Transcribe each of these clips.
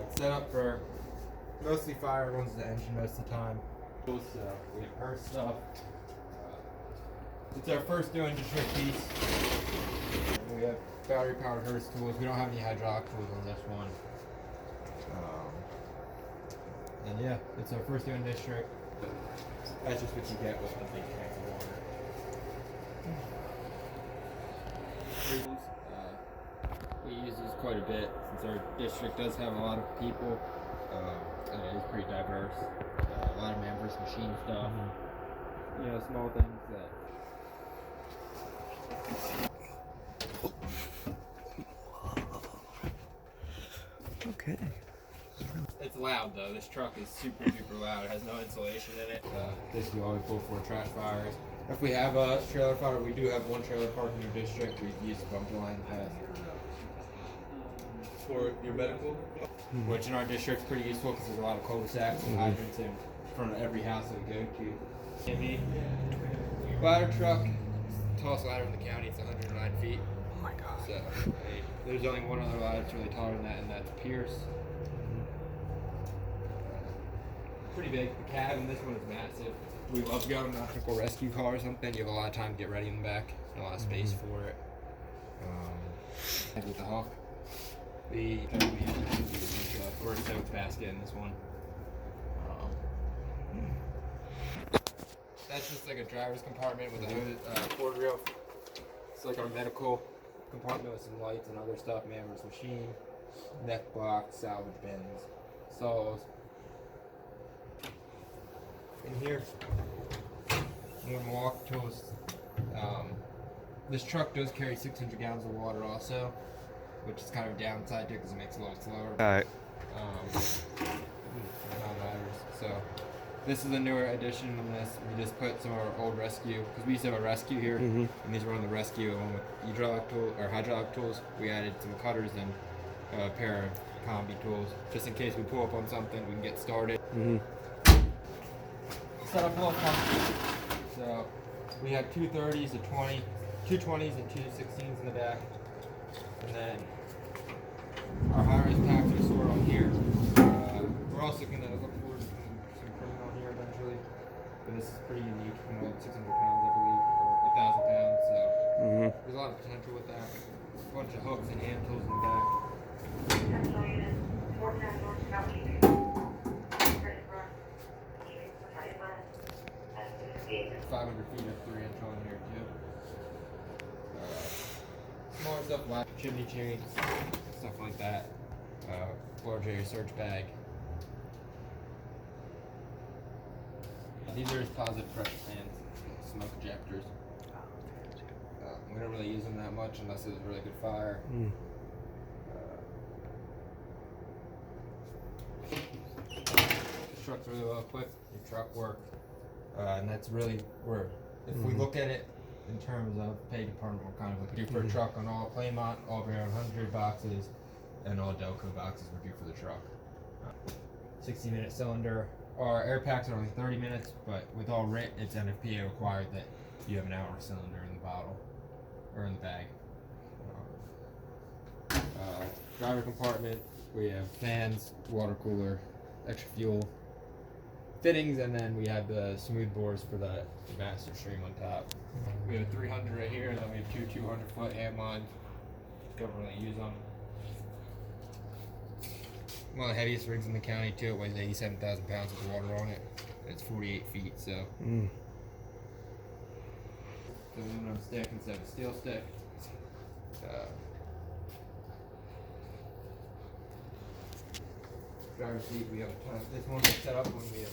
It's set up for mostly fire, runs the engine most of the time. So we have her stuff. It's our first doing district piece. We have battery powered Hurst tools. We don't have any hydraulic tools on this one. And yeah, it's our first doing district. That's just what you get with the big tank of water. We use these quite a bit since our district does have a lot of people. And it is pretty diverse. A lot of members, machine stuff. You know, small things that. Okay. It's loud though. This truck is super duper loud. It has no insulation in it. This we always pull for trash fires. If we have a trailer fire, we do have one trailer park in your district. We've used bumper line in the past. For your medical? Which in our district is pretty useful because there's a lot of cul-de-sacs and hydrants in front of every house that we go to. And ladder truck, tallest ladder in the county, it's 109 feet. Oh my god. So there's only one other ladder that's really taller than that, and that's Pierce. Pretty big. The cab in this one is massive. We love going to a technical rescue car or something. You have a lot of time to get ready in the back, and a lot of space for it. With the Hawk. We use a first soaked basket in this one. That's just like a driver's compartment with a cord reel. It's like our medical compartment with some lights and other stuff, Mammer's machine, neck blocks, salvage bins, saws. In here, more walk tools. This truck does carry 600 gallons of water also, which is kind of a downside to it because it makes it a little slower. Alright. So this is a newer addition on this. We just put some of our old rescue, because we used to have a rescue here, and these were on the rescue along with hydraulic tools. We added some cutters and a pair of combi tools, just in case we pull up on something, we can get started. Set up a little funky. So we have two 30s, a 20, two 20s, and two 16s in the back. And then our high-rise packs are stored on here. We're also going to look forward to some equipment on here eventually. But this is pretty unique, 600 pounds I believe, or 1,000 pounds. So there's a lot of potential with that. A bunch of hooks and hand tools in the back. 500 feet of 3-inch on here too. Smaller stuff like chimney chains, stuff like that. Large area search bag. These are positive pressure fans, smoke ejectors. We don't really use them that much unless it's a really good fire. This truck's really well equipped. Your truck work. And that's really where, if we look at it in terms of pay department, we're kind of looking for a truck on all Playmont, all Baron 100 boxes, and all Delco boxes we're due for the truck. 60-minute cylinder. Our air packs are only 30 minutes, but with all writ, it's NFPA required that you have an hour cylinder in the bottle, or in the bag. Driver compartment, we have fans, water cooler, extra fuel, fittings, and then we have the smooth bores for the master stream on top. We have a 300 right here, and then we have two 200-foot hand lines. Don't really use them. One of the heaviest rigs in the county too. It weighs 87,000 pounds with water on it. It's 48 feet, so. It's aluminum stick instead of a steel stick. Driver's seat, we have a ton. This one was set up when we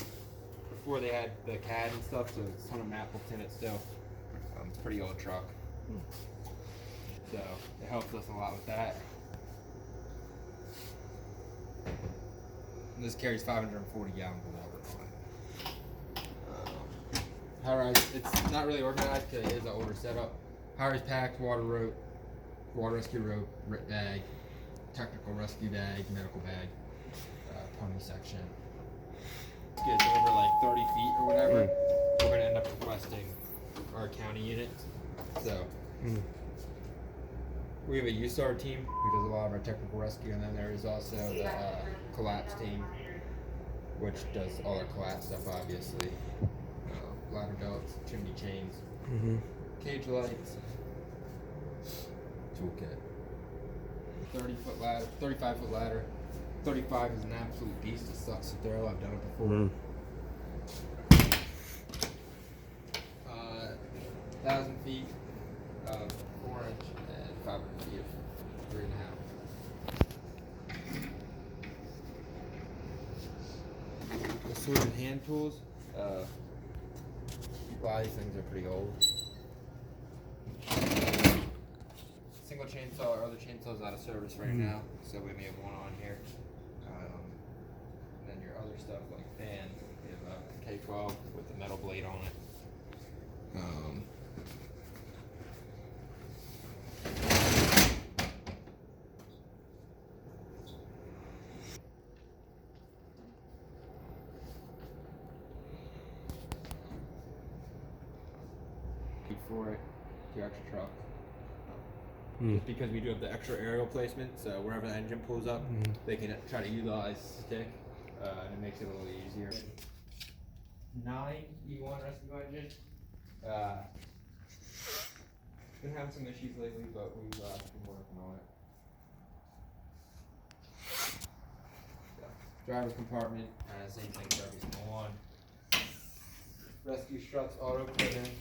before they had the CAD and stuff, so it's a ton of map books in it still. It's a pretty old truck, so it helps us a lot with that. And this carries 540 gallons of water. High-rise, it's not really organized because it is an older setup. High-rise pack, water rope, water rescue rope, RIT bag, technical rescue bag, medical bag. Pony section. Gets over like 30 feet or whatever, we're gonna end up requesting our county unit. So We have a USAR team who does a lot of our technical rescue, and then there is also the collapse team, which does all our collapse stuff, obviously. Ladder belts, chimney chains, cage lights, toolkit. 30-foot ladder, 35-foot ladder. 35 is an absolute beast. It sucks to throw. I've done it before. 1,000 feet of 4-inch and 500 feet of 3.5. Assorted hand tools. A lot of these things are pretty old. Single chainsaw, our other chainsaw is out of service right now, so we may have one on here. And then your other stuff like fan, we have a K12 with the metal blade on it. For it, the extra truck. Just because we do have the extra aerial placement, so wherever the engine pulls up, they can try to utilize the stick, and it makes it a little easier. 9 E1 rescue engine. Been having some issues lately, but we've been working on it. Driver's compartment, same thing for every single one. Rescue struts, auto clipping.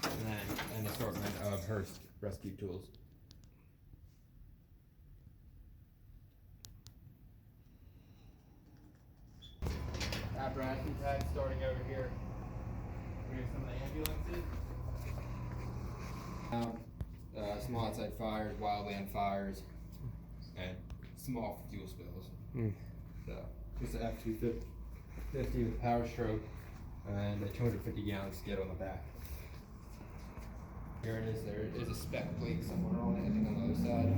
And then an assortment of Hearst rescue tools. Apparatus we've had starting over here. We have some of the ambulances. Small outside fires, wildland fires, and small fuel spills. So just an F-250 with power stroke and a 250 gallon skid on the back. Here it is. There is a spec plate somewhere on it, I think on the other side.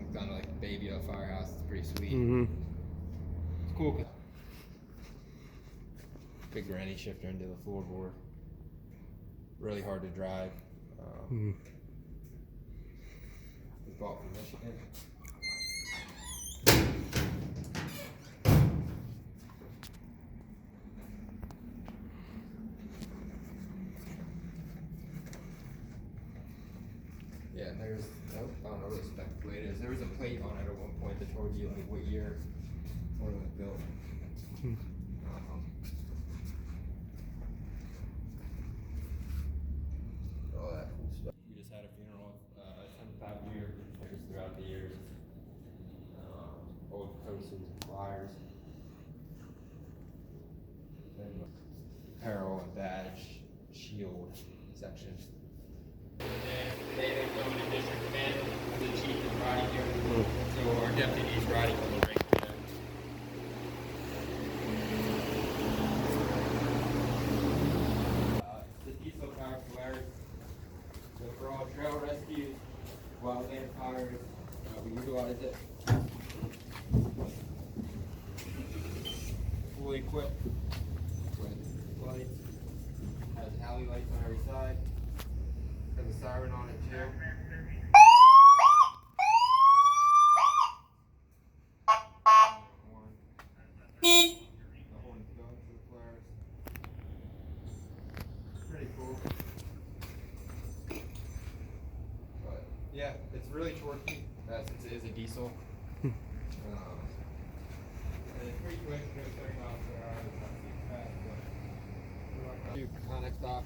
It's kind of like a baby at a firehouse. It's pretty sweet. It's cool. Big granny shifter into the floorboard. Really hard to drive. We bought from Michigan. Yeah, there's, I don't know what the spec plate is. There was a plate on it at one point that told you like what year when it was built. All that cool stuff. We just had a funeral of 75-year pictures throughout the years. Old posters and flyers. And apparel and badge, shield section. They then go into district command. The chief is riding here. So our deputy is riding on the ring. The diesel powered Polaris. So for all trail rescues, wildland fires, we utilize it. Fully equipped with lights. Has alley lights on every side. Has a siren on it too. The horn's going for the Polaris. Pretty cool. But yeah, it's really torquey since it is a diesel. And it's pretty quick, it goes 30 miles per hour. It's not too fast, but two Connex box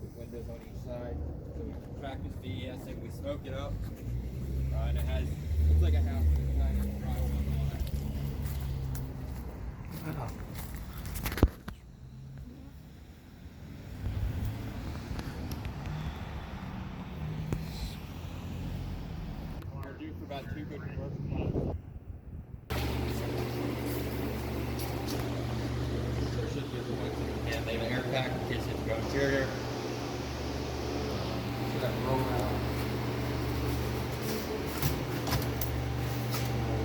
with windows on each side. So we practice VES and we smoke it up. And it has, looks like a house with a kind of drywall and all that. We're due for about 2 good work months. There should be a point and they have an air pack in case it's go interior. So that roll out.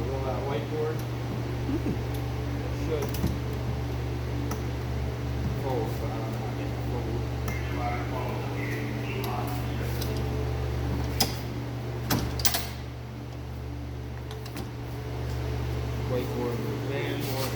Roll out whiteboard. It should fold. way more van, more